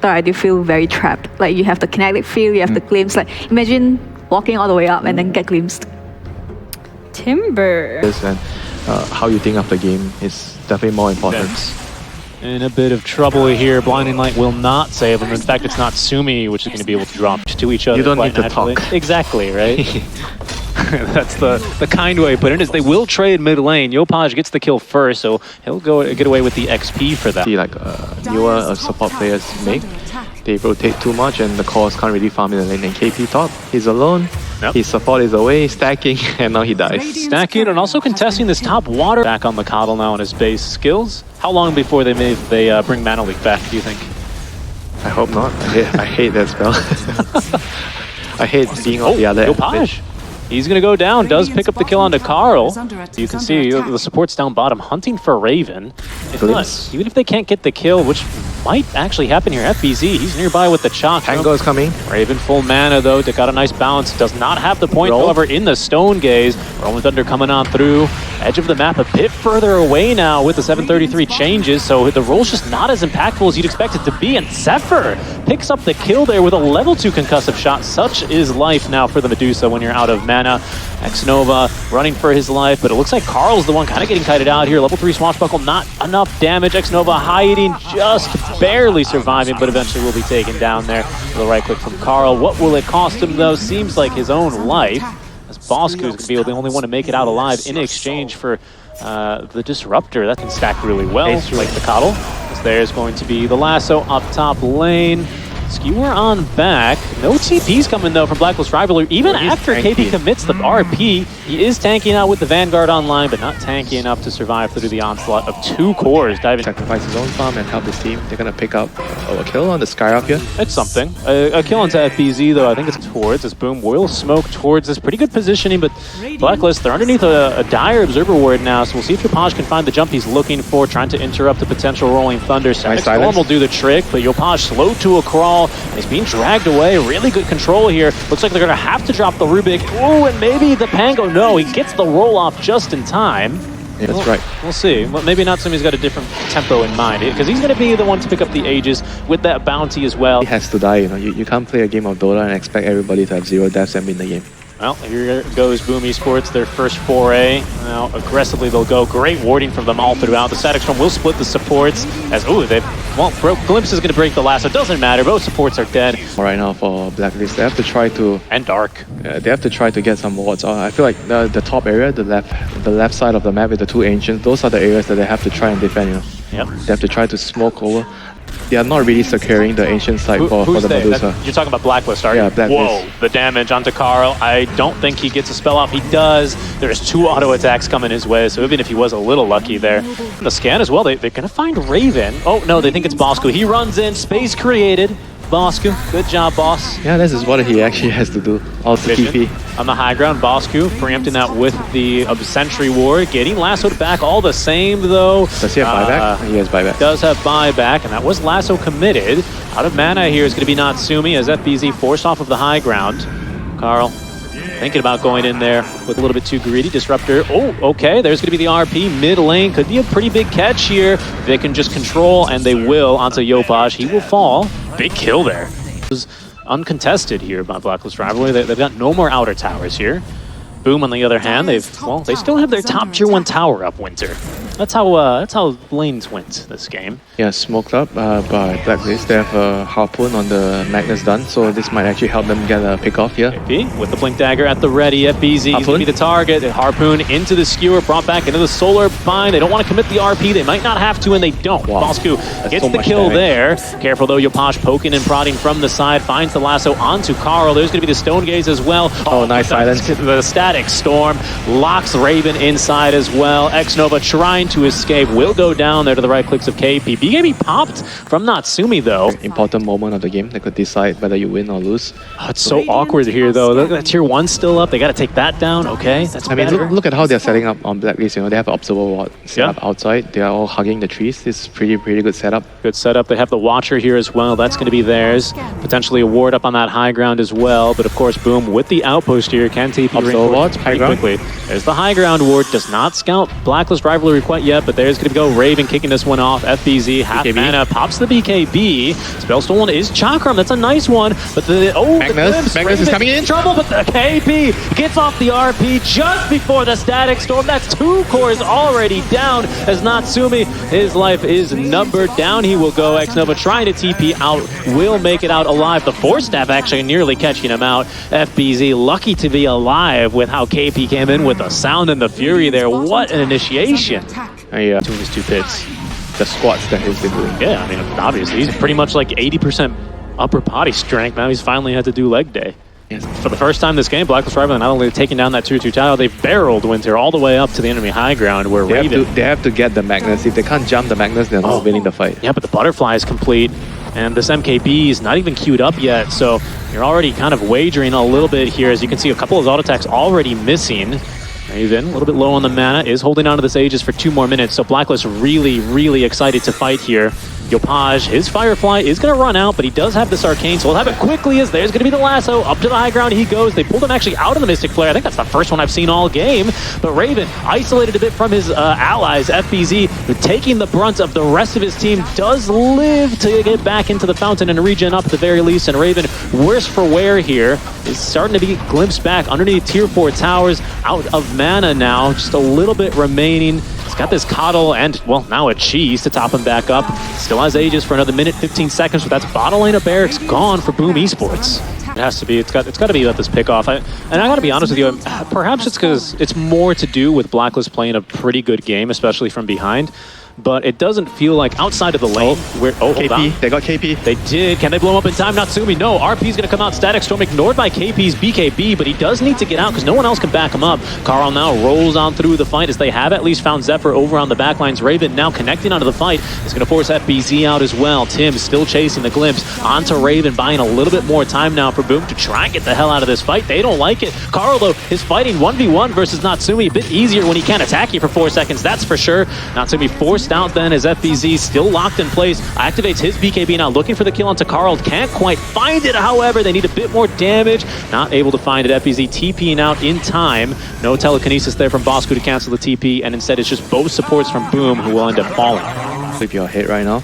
start, you feel very trapped. Like you have the kinetic feel, you have the glimpse. Like imagine walking all the way up and then get glimpsed. Timber. And how you think of the game is definitely more important. In a bit of trouble here. Blinding Light will not save him. In fact, it's not Sumi, which is going to be able to drop to each other. You don't quite need to naturally. talk. Exactly, right? That's the kind way to put it, is they will trade mid lane. Yopaj gets the kill first, so he'll get away with the XP for that. See, like newer support players make, they rotate too much and the cores can't really farm in the lane. And KP top, he's alone, his support is away, stacking, and now he dies. Stacking and also contesting this top water. Back on the Coddle now on his base skills. How long before they bring Mana Leak back, do you think? I hope not. I hate that spell. I hate being on the other Yopaj. He's going to go down, does pick up the kill onto Carl. You can see the support's down bottom, hunting for Raven. Even if they can't get the kill, which might actually happen here, FBZ, he's nearby with the chalk. Tango is coming. Raven full mana though, they got a nice balance. Does not have the point, however, in the Stone Gaze. Rolling Thunder coming on through. Edge of the map a bit further away now with the 733 changes, so the roll's just not as impactful as you'd expect it to be. And Zephyr picks up the kill there with a level 2 concussive shot. Such is life now for the Medusa when you're out of mana. Xnova running for his life, but it looks like Carl's the one kind of getting kited out here. Level 3 Swashbuckle, not enough damage. Xnova hiding, just barely surviving, but eventually will be taken down there with a right click from Carl. What will it cost him though? Seems like his own life, as Bosku is going to be the only one to make it out alive in exchange for the Disruptor. That can stack really well, like the Coddle. As there's going to be the lasso up top lane. Skewer on back. No TP's coming though from Blacklist Rivalry. Even after KP commits the RP, he is tanking out with the Vanguard online, but not tanky enough to survive through the onslaught of 2 cores. Diving. Sacrifice his own farm and help his team. They're going to pick up a kill on the Sky up here. It's something. A kill onto FBZ though, I think it's towards. This Boom will smoke towards this. Pretty good positioning, but Blacklist, they're underneath a dire Observer Ward now, so we'll see if Yopaj can find the jump he's looking for, trying to interrupt the potential Rolling Thunder. Storm will do the trick, but Yopaj slow to a crawl. He's being dragged away. Really good control here. Looks like they're going to have to drop the Rubik. Oh, and maybe the Pango. No, he gets the roll off just in time. Yeah, that's right. We'll see. Well, maybe Natsumi's got a different tempo in mind, because he's going to be the one to pick up the Aegis with that bounty as well. He has to die, you know. You can't play a game of Dota and expect everybody to have 0 deaths and win the game. Well, here goes Boom Esports, their first foray. Now, aggressively they'll go. Great warding from them all throughout. The Static Storm will split the supports as, Glimpse is going to break the lasso. Doesn't matter, both supports are dead. Right now for Blacklist, they have to try to... And Dark. They have to try to get some wards. I feel like the top area, the left side of the map with the 2 Ancients, those are the areas that they have to try and defend, you know. Yep. They have to try to smoke over. They are not really securing the Ancient side for the Medusa. You're talking about Blacklist, are you? Yeah, Blacklist. Whoa, the damage onto Carl. I don't think he gets a spell off. He does. There's 2 auto attacks coming his way, so even if he was a little lucky there. The scan as well, they're going to find Raven. Oh, no, they think it's Bosku. He runs in, space created. Bosku, good job, boss. Yeah, this is what he actually has to do. Also TP. On the high ground, Bosku preempting that with the Sentry Ward, getting lassoed back all the same though. Does he have buyback? He has buyback. Does have buyback, and that was lasso committed. Out of mana here is going to be Natsumi as FBZ forced off of the high ground. Carl thinking about going in there with a little bit too greedy. Disruptor. Oh, okay. There's going to be the RP mid lane. Could be a pretty big catch here. They can just control, and they will onto Yopaj. He will fall. Big kill there. It was uncontested here by Blacklist Rivalry. They've got no more outer towers here. Boom, on the other hand, they still have their top tier 1 tower up, Winter. That's how lanes went this game. Yeah, smoked up by Blacklist. They have a Harpoon on the Magnus Dun, so this might actually help them get a pick off here. FB with the Blink Dagger at the ready. FBZ is going to be the target. Harpoon into the Skewer, brought back into the Solar Bind. They don't want to commit the RP. They might not have to, and they don't. Wow. Bosku gets the kill there. Careful though, Yopaj poking and prodding from the side. Finds the lasso onto Carl. There's going to be the Stone Gaze as well. Oh, nice silence. The Static Storm locks Raven inside as well. Xnova trying to escape. Will go down there to the right clicks of KP. BKB popped from Natsumi though. Important moment of the game. They could decide whether you win or lose. Oh, it's so awkward here though. That tier 1's still up. They got to take that down. Okay, that's better. Look at how they're setting up on Blacklist. You know, they have Observer Ward set up outside. They are all hugging the trees. This is pretty good setup. Good setup. They have the Watcher here as well. That's going to be theirs. Potentially a ward up on that high ground as well. But of course, Boom with the outpost here can TP Observer Ward, high ground. Quickly. There's the high ground ward. Does not scout Blacklist Rivalry quite quite yet, but there's going to go Raven kicking this one off. FBZ, half BKB. mana, pops the BKB. Spell stolen is Chakram. That's a nice one. But Magnus is coming in. Trouble, but the KP gets off the RP just before the Static Storm. That's 2 cores already down as Natsumi, his life is numbered. Down he will go. X-Nova trying to TP out, will make it out alive. The Force Staff actually nearly catching him out. FBZ lucky to be alive with how KP came in with the sound and the fury there. What an initiation. Yeah. Between his 2 pits. The squats that he's been doing. Yeah, I mean, obviously, he's pretty much like 80% upper body strength. Now he's finally had to do leg day. Yes. For the first time this game, Blacklist Rivalry not only taking down that 2-2 tower, they've barreled Winter all the way up to the enemy high ground where They have to get the Magnus. If they can't jump the Magnus, they're not winning the fight. Yeah, but the butterfly is complete, and this MKB is not even queued up yet, so you're already kind of wagering a little bit here. As you can see, a couple of auto attacks already missing. Raven, a little bit low on the mana, is holding on to this Aegis for 2 more minutes, so Blacklist really, really excited to fight here. Yopaj, his Firefly is going to run out, but he does have this Arcane, so we'll have it quickly as there's going to be the lasso. Up to the high ground he goes. They pulled him actually out of the Mystic Flare. I think that's the first one I've seen all game. But Raven, isolated a bit from his allies, FBZ, taking the brunt of the rest of his team, does live to get back into the fountain and regen up at the very least. And Raven, worse for wear here, is starting to be glimpsed back underneath tier 4 towers, out of mana now, just a little bit remaining. He's got this Coddle and, well, now a Cheese to top him back up. Still has Aegis for another minute, 15 seconds, but that's bottom lane of Barracks gone for Boom Esports. It has to be. It's got to be at this pick off. And I got to be honest with you, perhaps it's because it's more to do with Blacklist playing a pretty good game, especially from behind. But it doesn't feel like outside of the lane where KP, they got KP. They did. Can they blow him up in time? Natsumi, no. RP's gonna come out. Static Storm ignored by KP's BKB, but he does need to get out because no one else can back him up. Carl now rolls on through the fight as they have at least found Zephyr over on the backlines. Raven now connecting onto the fight is gonna force FBZ out as well. Tim still chasing the glimpse onto Raven, buying a little bit more time now for Boom to try and get the hell out of this fight. They don't like it. Carl though is fighting 1v1 versus Natsumi. A bit easier when he can't attack you for 4 seconds, that's for sure. Natsumi forced out then as FBZ still locked in place, activates his BKB now, looking for the kill onto Carl, can't quite find it, however, they need a bit more damage, not able to find it. FBZ TPing out in time, no telekinesis there from Bosku to cancel the TP, and instead it's just both supports from Boom who will end up falling. If you're ahead right now.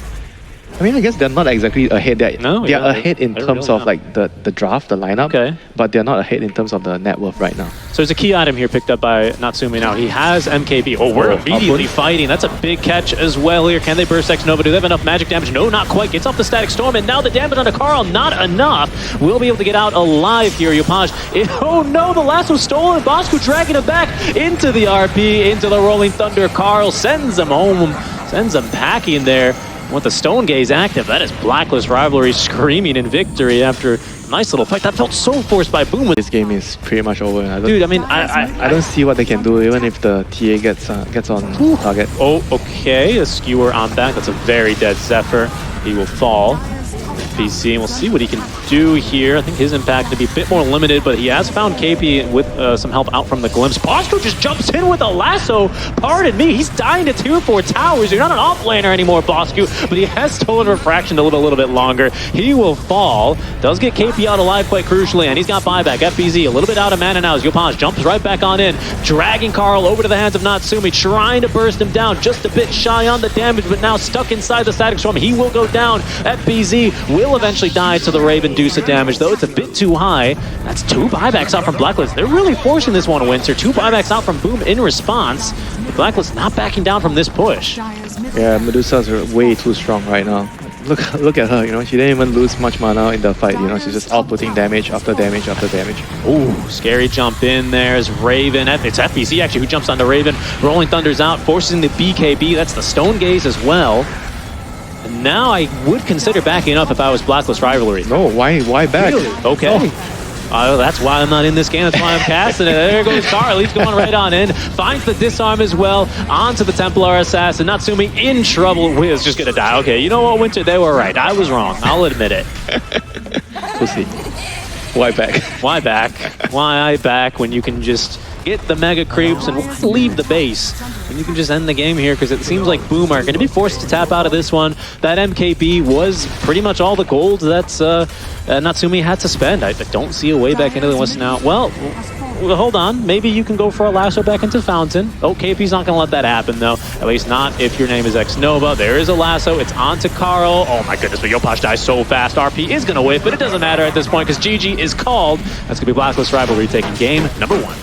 I mean, I guess they're not exactly ahead. They're ahead in terms of like the draft, the lineup, but they're not ahead in terms of the net worth right now. So there's a key item here picked up by Natsumi now. He has MKB. Oh, we're immediately fighting. That's a big catch as well here. Can they burst X-Nova? Do they have enough magic damage? No, not quite. Gets off the Static Storm, and now the damage onto Carl, not enough. We'll be able to get out alive here. Yopaj. Oh no, the lasso stolen. Bosku dragging him back into the RP, into the Rolling Thunder. Carl sends him home, sends him packing there. With the Stone Gaze active, that is Blacklist Rivalry screaming in victory after a nice little fight. That felt so forced by Boom. This game is pretty much over. Dude, I mean, I don't see what they can do even if the TA gets on target. Oh, okay. A skewer on back. That's a very dead Zephyr. He will fall. FBC, and we'll see what he can do here. I think his impact to be a bit more limited, but he has found KP with some help out from the glimpse. Bosco just jumps in with a lasso. Pardon me, he's dying to tier 4 towers. You're not an off-laner anymore, Bosco, but he has stolen Refraction to live a little bit longer. He will fall. Does get KP out alive quite crucially, and he's got buyback. FBZ a little bit out of mana now as Yopaj jumps right back on in, dragging Carl over to the hands of Natsumi, trying to burst him down, just a bit shy on the damage, but now stuck inside the Static Storm. He will go down. FBZ will eventually die to the Raven deuce of damage, though it's a bit too high. That's 2 buybacks out from Blacklist. They're really forcing this one, Winter. 2 buybacks out from Boom in response. But Blacklist not backing down from this push. Yeah, Medusa's way too strong right now. Look at her, you know, she didn't even lose much mana in the fight, you know, she's just outputting damage after damage after damage. Ooh, scary jump in there is Raven. It's FBC actually who jumps onto Raven. Rolling Thunder's out, forcing the BKB. That's the Stone Gaze as well. And now I would consider backing up if I was Blacklist Rivalry. No, why back? Really? Okay. That's why I'm not in this game. That's why I'm casting it. There goes Carl. He's going right on in. Finds the disarm as well. Onto the Templar Assassin. Natsumi in trouble. Wiz just going to die. Okay, you know what, Winter? They were right. I was wrong. I'll admit it. We'll see. Why back? Why back? Why back when you can just get the mega creeps and leave the base? And you can just end the game here because it seems like Boom are going to be forced to tap out of this one. That MKB was pretty much all the gold that Natsumi had to spend. I don't see a way back into the West now. Well, well, hold on. Maybe you can go for a lasso back into Fountain. Oh, KP's not going to let that happen, though. At least not if your name is Xnova. There is a lasso. It's on to Carl. Oh, my goodness, but Yopaj dies so fast. RP is going to whiff, but it doesn't matter at this point because GG is called. That's going to be Blacklist Rivalry taking game number 1.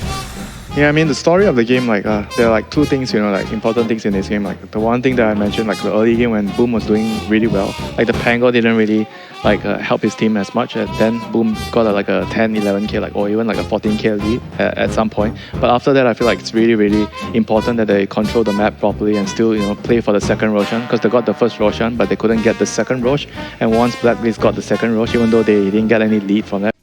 Yeah, I mean, the story of the game, like, there are like two things, you know, like important things in this game. Like the one thing that I mentioned, like the early game when Boom was doing really well, like the Pango didn't really like help his team as much. And then Boom got like a 10, 11k, like, or even like a 14k lead at some point. But after that, I feel like it's really, really important that they control the map properly and still, you know, play for the second Roshan, because they got the first Roshan, but they couldn't get the second Rosh. And once Blacklist got the second Rosh, even though they didn't get any lead from that,